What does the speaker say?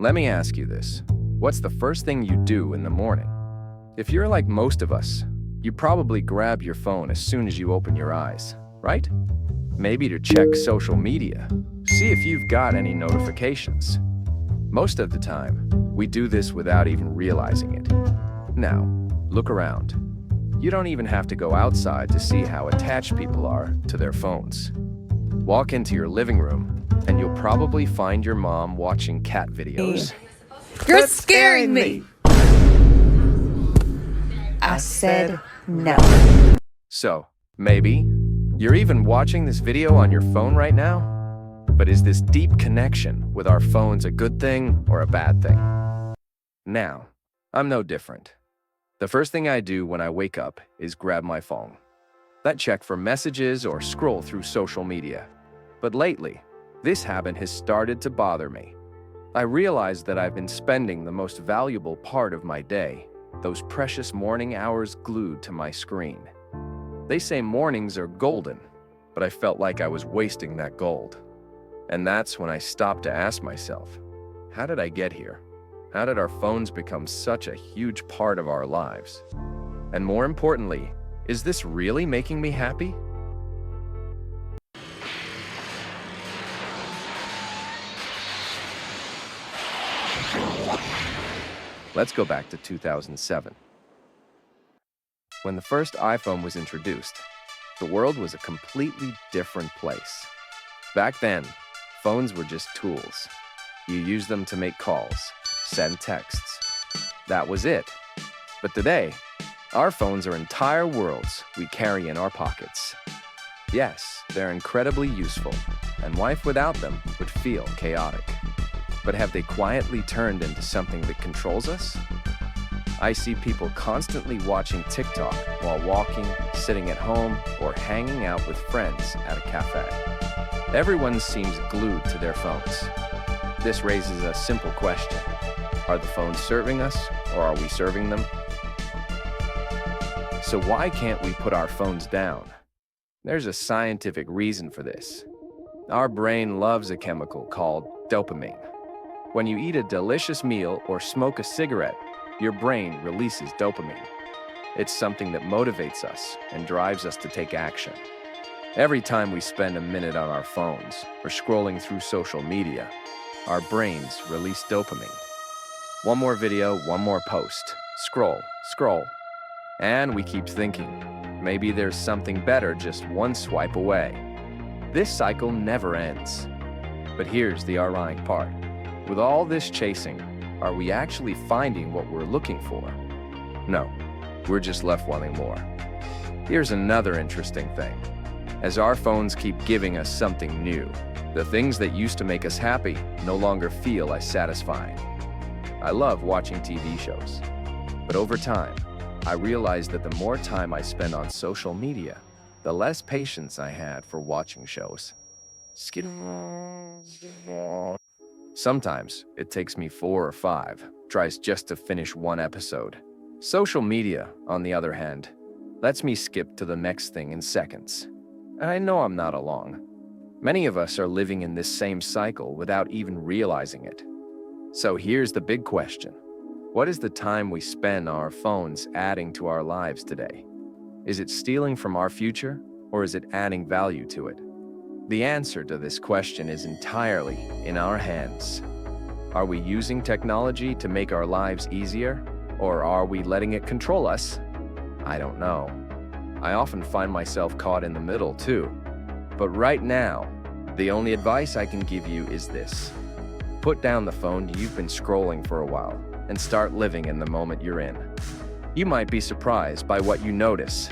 Let me ask you this. What's the first thing you do in the morning? If you're like most of us, you probably grab your phone as soon as you open your eyes, right? Maybe to check social media, see if you've got any notifications. Most of the time, we do this without even realizing it. Now, look around. You don't even have to go outside to see how attached people are to their phones. Walk into your living room, and you'll probably find your mom watching cat videos. You're scaring me. I said no. So, maybe you're even watching this video on your phone right now? But is this deep connection with our phones a good thing or a bad thing? Now, I'm no different. The first thing I do when I wake up is grab my phone. I check for messages or scroll through social media. But lately, this habit has started to bother me. I realize that I've been spending the most valuable part of my day, those precious morning hours glued to my screen. They say mornings are golden, but I felt like I was wasting that gold. And that's when I stopped to ask myself, how did I get here? How did our phones become such a huge part of our lives? And more importantly, is this really making me happy? Let's go back to 2007. When the first iPhone was introduced, the world was a completely different place. Back then, phones were just tools. You used them to make calls, send texts. That was it. But today, our phones are entire worlds we carry in our pockets. Yes, they're incredibly useful, and life without them would feel chaotic. But have they quietly turned into something that controls us? I see people constantly watching TikTok while walking, sitting at home, or hanging out with friends at a cafe. Everyone seems glued to their phones. This raises a simple question. Are the phones serving us, or are we serving them? So why can't we put our phones down? There's a scientific reason for this. Our brain loves a chemical called dopamine. When you eat a delicious meal or smoke a cigarette, your brain releases dopamine. It's something that motivates us and drives us to take action. Every time we spend a minute on our phones or scrolling through social media, our brains release dopamine. One more video, one more post. Scroll, scroll. And we keep thinking, maybe there's something better just one swipe away. This cycle never ends. But here's the ironic part. With all this chasing, are we actually finding what we're looking for? No, we're just left wanting more. Here's another interesting thing. As our phones keep giving us something new, the things that used to make us happy no longer feel as satisfying. I love watching TV shows, but over time, I realized that the more time I spend on social media, the less patience I had for watching shows. Sometimes it takes me 4 or 5 tries just to finish one episode. Social media, on the other hand, lets me skip to the next thing in seconds. And I know I'm not alone. Many of us are living in this same cycle without even realizing it. So here's the big question. What is the time we spend on our phones adding to our lives today? Is it stealing from our future, or is it adding value to it? The answer to this question is entirely in our hands. Are we using technology to make our lives easier, or are we letting it control us? I don't know. I often find myself caught in the middle too. But right now, the only advice I can give you is this. Put down the phone you've been scrolling for a while and start living in the moment you're in. You might be surprised by what you notice.